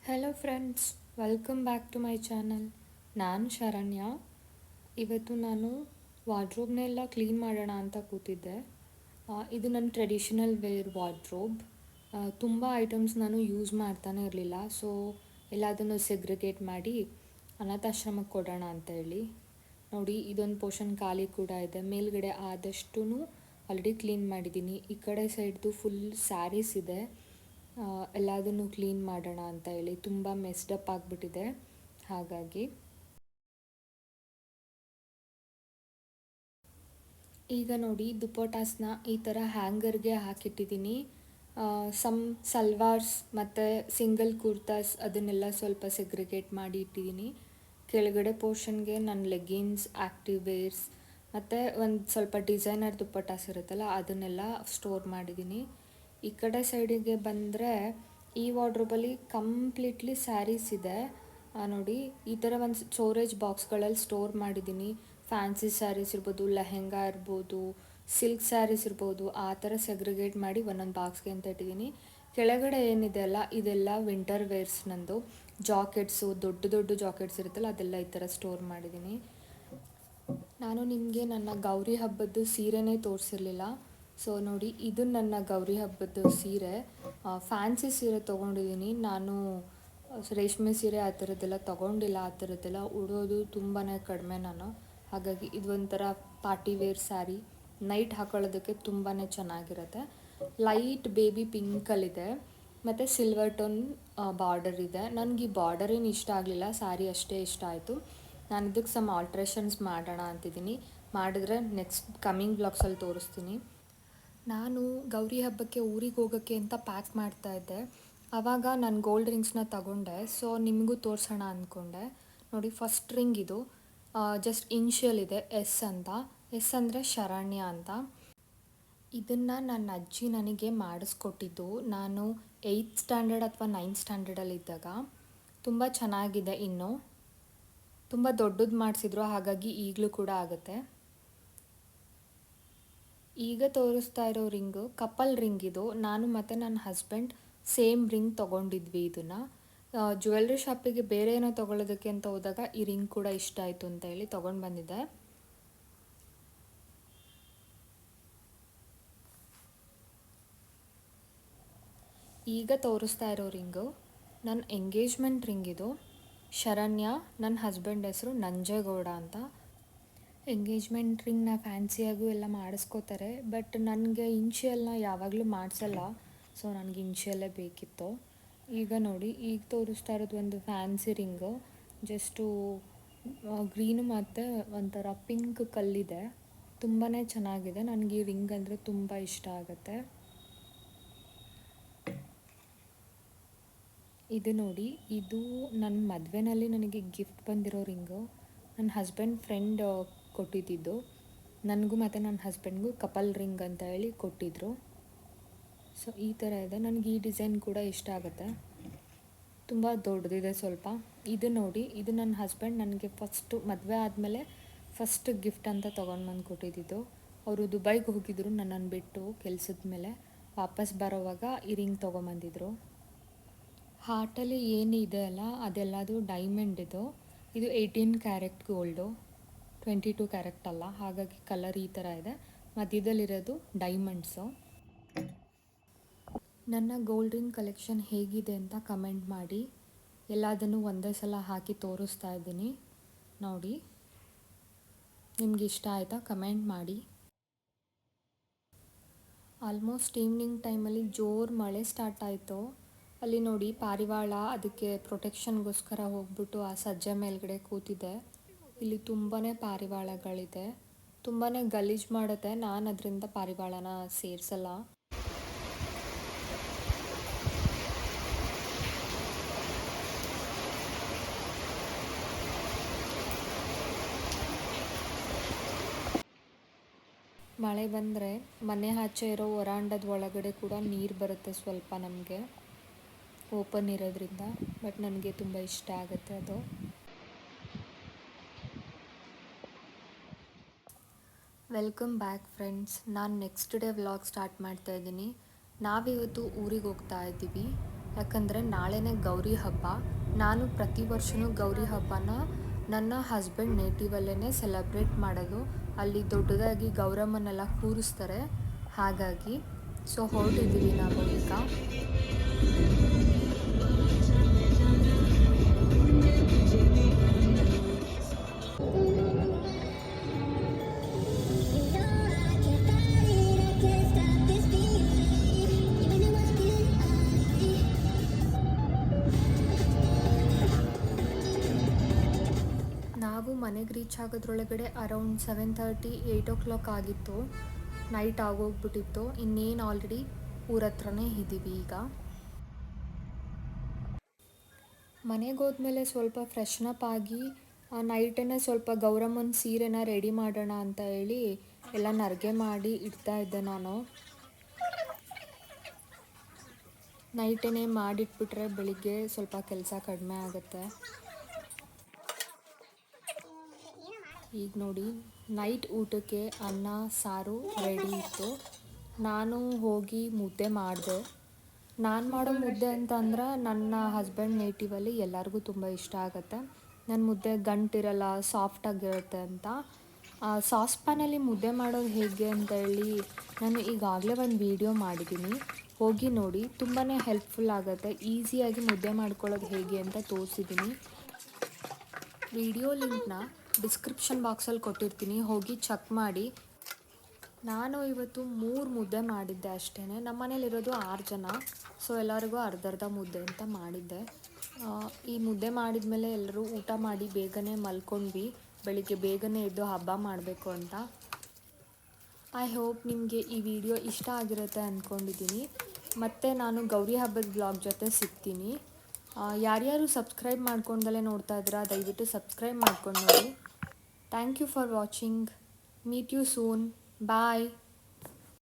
Hello friends, welcome back to my channel. ನಾನು ಶರಣ್ಯ. ಇವತ್ತು ನಾನು ವಾರ್ಡ್ರೋಬ್ನೆಲ್ಲ ಕ್ಲೀನ್ ಮಾಡೋಣ ಅಂತ ಕೂತಿದ್ದೆ. ಇದು ನನ್ನ ಟ್ರೆಡಿಷನಲ್ ವೇರ್ ವಾರ್ಡ್ರೋಬ್. ತುಂಬ ಐಟಮ್ಸ್ ನಾನು ಯೂಸ್ ಮಾಡ್ತಾನೆ ಇರಲಿಲ್ಲ, ಸೊ ಎಲ್ಲದನ್ನು ಸೆಗ್ರಿಗೇಟ್ ಮಾಡಿ ಅನಾಥಾಶ್ರಮಕ್ಕೆ ಕೊಡೋಣ ಅಂತ ಹೇಳಿ. ನೋಡಿ, ಇದೊಂದು ಪೋರ್ಷನ್ ಖಾಲಿ ಕೂಡ ಇದೆ. ಮೇಲ್ಗಡೆ ಆದಷ್ಟು ಆಲ್ರೆಡಿ ಕ್ಲೀನ್ ಮಾಡಿದ್ದೀನಿ. ಈ ಕಡೆ ಸೈಡ್ದು ಫುಲ್ ಸ್ಯಾರೀಸ್ ಇದೆ. ಎಲ್ಲದನ್ನು ಕ್ಲೀನ್ ಮಾಡೋಣ ಅಂತ ಹೇಳಿ. ತುಂಬ ಮೆಸ್ಡಪ್ ಆಗಿಬಿಟ್ಟಿದೆ. ಹಾಗಾಗಿ ಈಗ ನೋಡಿ, ದುಪಟ್ಟಾಸ್ನ ಈ ಥರ ಹ್ಯಾಂಗರ್ಗೆ ಹಾಕಿಟ್ಟಿದ್ದೀನಿ. ಸಲ್ವಾರ್ಸ್ ಮತ್ತು ಸಿಂಗಲ್ ಕುರ್ತಾಸ್ ಅದನ್ನೆಲ್ಲ ಸ್ವಲ್ಪ ಸೆಗ್ರಿಗೇಟ್ ಮಾಡಿ ಇಟ್ಟಿದ್ದೀನಿ. ಕೆಳಗಡೆ ಪೋರ್ಷನ್ಗೆ ನನ್ನ ಲೆಗ್ಗಿನ್ಸ್, ಆ್ಯಕ್ಟಿವ್ ವೇರ್ಸ್ ಮತ್ತು ಒಂದು ಸ್ವಲ್ಪ ಡಿಸೈನರ್ ದುಪಟ್ಟಾಸ್ ಇರುತ್ತಲ್ಲ ಅದನ್ನೆಲ್ಲ ಸ್ಟೋರ್ ಮಾಡಿದ್ದೀನಿ. ಈ ಕಡೆ ಸೈಡಿಗೆ ಬಂದರೆ ಈ ವಾರ್ಡ್ರೋಬಲ್ಲಿ ಕಂಪ್ಲೀಟ್ಲಿ ಸ್ಯಾರೀಸ್ ಇದೆ. ನೋಡಿ, ಈ ಥರ ಒಂದು ಸ್ಟೋರೇಜ್ ಬಾಕ್ಸ್ಗಳಲ್ಲಿ ಸ್ಟೋರ್ ಮಾಡಿದ್ದೀನಿ. ಫ್ಯಾನ್ಸಿ ಸ್ಯಾರೀಸ್ ಇರ್ಬೋದು, ಲೆಹೆಂಗಾ ಇರ್ಬೋದು, ಸಿಲ್ಕ್ ಸ್ಯಾರೀಸ್ ಇರ್ಬೋದು, ಆ ಥರ ಸೆಗ್ರಿಗೇಟ್ ಮಾಡಿ ಒಂದೊಂದು ಬಾಕ್ಸ್ಗೆ ಅಂತ ಇಟ್ಟಿದ್ದೀನಿ. ಕೆಳಗಡೆ ಏನಿದೆ ಅಲ್ಲ, ಇದೆಲ್ಲ ವಿಂಟರ್ ವೇರ್ಸ್. ನಂದು ಜಾಕೆಟ್ಸು, ದೊಡ್ಡ ದೊಡ್ಡ ಜಾಕೆಟ್ಸ್ ಇರುತ್ತಲ್ಲ ಅದೆಲ್ಲ ಈ ಥರ ಸ್ಟೋರ್ ಮಾಡಿದ್ದೀನಿ. ನಾನು ನಿಮಗೆ ನನ್ನ ಗೌರಿ ಹಬ್ಬದ್ದು ಸೀರೆನೇ ತೋರಿಸಿರಲಿಲ್ಲ. ಸೊ ನೋಡಿ, ಇದು ನನ್ನ ಗೌರಿ ಹಬ್ಬದ ಸೀರೆ. ಫ್ಯಾನ್ಸಿ ಸೀರೆ ತೊಗೊಂಡಿದ್ದೀನಿ ನಾನು. ರೇಷ್ಮೆ ಸೀರೆ ಆ ಥರದ್ದೆಲ್ಲ ತೊಗೊಂಡಿಲ್ಲ. ಆ ಥರದ್ದೆಲ್ಲ ಉಡೋದು ತುಂಬಾ ಕಡಿಮೆ ನಾನು. ಹಾಗಾಗಿ ಇದೊಂಥರ ಪಾರ್ಟಿ ವೇರ್ ಸ್ಯಾರಿ. ನೈಟ್ ಹಾಕೊಳ್ಳೋದಕ್ಕೆ ತುಂಬಾ ಚೆನ್ನಾಗಿರುತ್ತೆ. ಲೈಟ್ ಬೇಬಿ ಪಿಂಕಲ್ಲಿದೆ ಮತ್ತು ಸಿಲ್ವರ್ ಟೋನ್ ಬಾರ್ಡರ್ ಇದೆ. ನನಗೆ ಈ ಬಾರ್ಡರ್ ಏನು ಇಷ್ಟ ಆಗಲಿಲ್ಲ, ಸ್ಯಾರಿ ಅಷ್ಟೇ ಇಷ್ಟ ಆಯಿತು. ನಾನು ಇದಕ್ಕೆ ಸಮ್ ಆಲ್ಟ್ರೇಷನ್ಸ್ ಮಾಡೋಣ ಅಂತಿದ್ದೀನಿ. ಮಾಡಿದ್ರೆ ನೆಕ್ಸ್ಟ್ ಕಮ್ಮಿಂಗ್ ಬ್ಲಾಗ್ಸಲ್ಲಿ ತೋರಿಸ್ತೀನಿ. ನಾನು ಗೌರಿ ಹಬ್ಬಕ್ಕೆ ಊರಿಗೆ ಹೋಗೋಕ್ಕೆ ಅಂತ ಪ್ಯಾಕ್ ಮಾಡ್ತಾಯಿದ್ದೆ. ಆವಾಗ ನಾನು ಗೋಲ್ಡ್ ರಿಂಗ್ಸ್ನ ತಗೊಂಡೆ. ಸೊ ನಿಮಗೂ ತೋರಿಸೋಣ ಅಂದ್ಕೊಂಡೆ. ನೋಡಿ, ಫಸ್ಟ್ ರಿಂಗ್ ಇದು ಜಸ್ಟ್ ಇನಿಷಿಯಲ್ ಇದೆ, ಎಸ್ ಅಂತ. ಎಸ್ ಅಂದರೆ ಶರಣ್ಯ ಅಂತ. ಇದನ್ನು ನನ್ನ ಅಜ್ಜಿ ನನಗೆ ಮಾಡಿಸ್ಕೊಟ್ಟಿದ್ದು ನಾನು 8th ಸ್ಟ್ಯಾಂಡರ್ಡ್ ಅಥವಾ 9th ಸ್ಟ್ಯಾಂಡರ್ಡಲ್ಲಿದ್ದಾಗ. ತುಂಬ ಚೆನ್ನಾಗಿದೆ. ಇನ್ನೂ ತುಂಬ ದೊಡ್ಡದು ಮಾಡಿಸಿದ್ರು, ಹಾಗಾಗಿ ಈಗಲೂ ಕೂಡ ಆಗುತ್ತೆ. ಈಗ ತೋರಿಸ್ತಾ ಇರೋ ರಿಂಗು ಕಪಲ್ ರಿಂಗ್. ಇದು ನಾನು ಮತ್ತು ನನ್ನ ಹಸ್ಬೆಂಡ್ ಸೇಮ್ ರಿಂಗ್ ತೊಗೊಂಡಿದ್ವಿ. ಇದನ್ನು ಜ್ಯುವೆಲ್ರಿ ಶಾಪಿಗೆ ಬೇರೆ ಏನೋ ತೊಗೊಳ್ಳೋದಕ್ಕೆ ಅಂತ ಹೋದಾಗ ಈ ರಿಂಗ್ ಕೂಡ ಇಷ್ಟ ಆಯಿತು ಅಂತ ಹೇಳಿ ತೊಗೊಂಡು ಬಂದಿದ್ದೆ. ಈಗ ತೋರಿಸ್ತಾ ಇರೋ ರಿಂಗು ನನ್ನ ಎಂಗೇಜ್ಮೆಂಟ್ ರಿಂಗ್. ಇದು ಶರಣ್ಯ, ನನ್ನ ಹಸ್ಬೆಂಡ್ ಹೆಸರು ನಂಜೇಗೌಡ ಅಂತ. ಎಂಗೇಜ್ಮೆಂಟ್ ರಿಂಗ್ನ ಫ್ಯಾನ್ಸಿಯಾಗೂ ಎಲ್ಲ ಮಾಡಿಸ್ಕೋತಾರೆ, ಬಟ್ ನನಗೆ ಇನ್ಷಿಯಲ್ನ ಯಾವಾಗಲೂ ಮಾಡಿಸಲ್ಲ. ಸೊ ನನಗೆ ಇನ್ಷಿಯಲ್ಲೇ ಬೇಕಿತ್ತು. ಈಗ ನೋಡಿ, ಈಗ ತೋರಿಸ್ತಾ ಇರೋದು ಒಂದು ಫ್ಯಾನ್ಸಿ ರಿಂಗು. ಜಸ್ಟು ಗ್ರೀನು ಮತ್ತು ಒಂಥರ ಪಿಂಕ್ ಕಲ್ಲಿದೆ. ತುಂಬಾ ಚೆನ್ನಾಗಿದೆ. ನನಗೆ ಈ ರಿಂಗ್ ಅಂದರೆ ತುಂಬ ಇಷ್ಟ ಆಗುತ್ತೆ. ಇದು ನೋಡಿ, ಇದು ನನ್ನ ಮದುವೆನಲ್ಲಿ ನನಗೆ ಗಿಫ್ಟ್ ಬಂದಿರೋ ರಿಂಗು. ನನ್ನ ಹಸ್ಬೆಂಡ್ ಫ್ರೆಂಡ್ ಕೊಟ್ಟಿದ್ದಿದ್ದು. ನನಗೂ ಮತ್ತು ನನ್ನ ಹಸ್ಬೆಂಡ್ಗೂ ಕಪಲ್ ರಿಂಗ್ ಅಂತ ಹೇಳಿ ಕೊಟ್ಟಿದ್ದರು. ಸೊ ಈ ಥರ ಇದೆ. ನನಗೆ ಈ ಡಿಸೈನ್ ಕೂಡ ಇಷ್ಟ ಆಗುತ್ತೆ. ತುಂಬ ದೊಡ್ಡದಿದೆ ಸ್ವಲ್ಪ. ಇದು ನೋಡಿ, ಇದು ನನ್ನ ಹಸ್ಬೆಂಡ್ ನನಗೆ ಫಸ್ಟು ಮದುವೆ ಆದಮೇಲೆ ಫಸ್ಟ್ ಗಿಫ್ಟ್ ಅಂತ ತೊಗೊಂಡು ಬಂದು ಕೊಟ್ಟಿದ್ದಿದ್ದು. ಅವರು ದುಬೈಗೆ ಹೋಗಿದ್ದರು ನನ್ನನ್ನು ಬಿಟ್ಟು ಕೆಲಸದ ಮೇಲೆ. ವಾಪಸ್ ಬರೋವಾಗ ಈ ರಿಂಗ್ ತೊಗೊಂಬಂದಿದ್ರು. ಹಾರ್ಟಲ್ಲಿ ಏನಿದೆ ಅಲ್ಲ ಅದೆಲ್ಲದು ಡೈಮಂಡ್. ಇದು 18 ಕ್ಯಾರೆಟ್ ಗೋಲ್ಡು, 22 ಕ್ಯಾರೆಟ್ ಅಲ್ಲ. ಹಾಗಾಗಿ ಕಲರ್ ಈ ಥರ ಇದೆ. ಮಧ್ಯದಲ್ಲಿರೋದು ಡೈಮಂಡ್ಸು. ನನ್ನ ಗೋಲ್ಡ್ ರಿಂಗ್ ಕಲೆಕ್ಷನ್ ಹೇಗಿದೆ ಅಂತ ಕಮೆಂಟ್ ಮಾಡಿ. ಎಲ್ಲದನ್ನು ಒಂದೇ ಸಲ ಹಾಕಿ ತೋರಿಸ್ತಾ ಇದ್ದೀನಿ. ನೋಡಿ, ನಿಮ್ಗೆ ಇಷ್ಟ ಆಯಿತಾ ಕಮೆಂಟ್ ಮಾಡಿ. ಆಲ್ಮೋಸ್ಟ್ ಈವ್ನಿಂಗ್ ಟೈಮಲ್ಲಿ ಜೋರು ಮಳೆ ಸ್ಟಾರ್ಟ್ ಆಯಿತು. ಅಲ್ಲಿ ನೋಡಿ, ಪಾರಿವಾಳ ಅದಕ್ಕೆ ಪ್ರೊಟೆಕ್ಷನ್ಗೋಸ್ಕರ ಹೋಗ್ಬಿಟ್ಟು ಆ ಸಜ್ಜೆ ಮೇಲ್ಗಡೆ ಕೂತಿದೆ. ಇಲ್ಲಿ ತುಂಬಾ ಪಾರಿವಾಳಗಳಿದೆ. ತುಂಬಾ ಗಲೀಜು ಮಾಡುತ್ತೆ. ನಾನು ಅದರಿಂದ ಪಾರಿವಾಳನ ಸೇರಿಸಲ್ಲ. ಮಳೆ ಬಂದರೆ ಮನೆ ಆಚೆ ಇರೋ ವರಾಂಡದ ಒಳಗಡೆ ಕೂಡ ನೀರು ಬರುತ್ತೆ ಸ್ವಲ್ಪ. ನಮಗೆ ಓಪನ್ ಇರೋದ್ರಿಂದ, ಬಟ್ ನನಗೆ ತುಂಬ ಇಷ್ಟ ಆಗುತ್ತೆ ಅದು. Welcome back friends. ನಾನು ನೆಕ್ಸ್ಟ್ ಡೇ ವ್ಲಾಗ್ ಸ್ಟಾರ್ಟ್ ಮಾಡ್ತಾ ಇದ್ದೀನಿ. ನಾವಿವತ್ತು ಊರಿಗೆ ಹೋಗ್ತಾ ಇದ್ದೀವಿ, ಯಾಕಂದರೆ ನಾಳೆನೇ ಗೌರಿ ಹಬ್ಬ. ನಾನು ಪ್ರತಿ ವರ್ಷವೂ ಗೌರಿ ಹಬ್ಬನ ನನ್ನ ಹಸ್ಬೆಂಡ್ ನೇಟಿವಲ್ಲೇ ಸೆಲೆಬ್ರೇಟ್ ಮಾಡೋದು. ಅಲ್ಲಿ ದೊಡ್ಡದಾಗಿ ಗೌರಮ್ಮನೆಲ್ಲ ಕೂರಿಸ್ತಾರೆ, ಹಾಗಾಗಿ ಹೊರಟಿದ್ದೀವಿ ನಾವು ಈಗ. ನಾವು ಮನೆಗೆ ರೀಚ್ ಆಗೋದ್ರೊಳಗಡೆ ಅರೌಂಡ್ 7:30 8 ಆಗಿತ್ತು. ನೈಟ್ ಆಗೋಗ್ಬಿಟ್ಟಿತ್ತು. ಇನ್ನೇನು ಆಲ್ರೆಡಿ ಊರ ಹತ್ರನೇ ಇದ್ದೀವಿ ಈಗ. ಮನೆಗೆ ಹೋದ್ಮೇಲೆ ಸ್ವಲ್ಪ ಫ್ರೆಶ್ನಪ್ ಆಗಿ ನೈಟೇ ಸ್ವಲ್ಪ ಗೌರಮ್ಮನ ಸೀರೆನ ರೆಡಿ ಮಾಡೋಣ ಅಂತ ಹೇಳಿ ಎಲ್ಲ ನರ್ಗೆ ಮಾಡಿ ಇಡ್ತಾ ಇದ್ದೆ ನಾನು. ನೈಟೇ ಮಾಡಿಟ್ಬಿಟ್ರೆ ಬೆಳಿಗ್ಗೆ ಸ್ವಲ್ಪ ಕೆಲಸ ಕಡಿಮೆ ಆಗುತ್ತೆ. ಈಗ ನೋಡಿ, ನೈಟ್ ಊಟಕ್ಕೆ ಅನ್ನ ಸಾರು ರೆಡಿ ಇತ್ತು. ನಾನು ಹೋಗಿ ಮುದ್ದೆ ಮಾಡಿದೆ. ನಾನು ಮಾಡೋ ಮುದ್ದೆ ಅಂತ ಅಂದ್ರೆ ನನ್ನ ಹಸ್ಬೆಂಡ್ ನೇಟಿವಲ್ಲಿ ಎಲ್ಲರಿಗೂ ತುಂಬ ಇಷ್ಟ ಆಗುತ್ತೆ. ನನ್ನ ಮುದ್ದೆ ಗಂಟಿರಲ್ಲ, ಸಾಫ್ಟಾಗಿರುತ್ತೆ ಅಂತ. ಸಾಸ್ ಪ್ಯಾನಲ್ಲಿ ಮುದ್ದೆ ಮಾಡೋದು ಹೇಗೆ ಅಂತ ಹೇಳಿ ನಾನು ಈಗಾಗಲೇ ಒಂದು ವಿಡಿಯೋ ಮಾಡಿದ್ದೀನಿ, ಹೋಗಿ ನೋಡಿ. ತುಂಬಾ ಹೆಲ್ಪ್ಫುಲ್ ಆಗುತ್ತೆ. ಈಸಿಯಾಗಿ ಮುದ್ದೆ ಮಾಡ್ಕೊಳ್ಳೋದು ಹೇಗೆ ಅಂತ ತೋರಿಸಿದ್ದೀನಿ. ವಿಡಿಯೋ ಲಿಂಕ್ನ ಡಿಸ್ಕ್ರಿಪ್ಷನ್ ಬಾಕ್ಸಲ್ಲಿ ಕೊಟ್ಟಿರ್ತೀನಿ, ಹೋಗಿ ಚೆಕ್ ಮಾಡಿ. ನಾನು ಇವತ್ತು 3 ಮುದ್ದೆ ಮಾಡಿದ್ದೆ ಅಷ್ಟೇ. ನಮ್ಮ ಮನೇಲಿರೋದು 6 ಜನ, ಎಲ್ಲರಿಗೂ ಅರ್ಧ ಮುದ್ದೆ ಅಂತ ಮಾಡಿದ್ದೆ. ಈ ಮುದ್ದೆ ಮಾಡಿದ ಮೇಲೆ ಎಲ್ಲರೂ ಊಟ ಮಾಡಿ ಬೇಗನೆ ಮಲ್ಕೊಂಡ್ವಿ, ಬೆಳಿಗ್ಗೆ ಬೇಗನೆ ಎದ್ದು ಹಬ್ಬ ಮಾಡಬೇಕು ಅಂತ. ಐ ಹೋಪ್ ನಿಮಗೆ ಈ ವಿಡಿಯೋ ಇಷ್ಟ ಆಗಿರುತ್ತೆ ಅಂದ್ಕೊಂಡಿದ್ದೀನಿ. ಮತ್ತು ನಾನು ಗೌರಿ ಹಬ್ಬದ ಬ್ಲಾಗ್ ಜೊತೆ ಸಿಗ್ತೀನಿ. ಯಾರ್ಯಾರು ಸಬ್ಸ್ಕ್ರೈಬ್ ಮಾಡ್ಕೊಂಡಲೇ ನೋಡ್ತಾ ಇದ್ದೀರಾ, ದಯವಿಟ್ಟು ಸಬ್ಸ್ಕ್ರೈಬ್ ಮಾಡ್ಕೊಂಡು ನೋಡಿ. Thank you for watching. Meet you soon. Bye.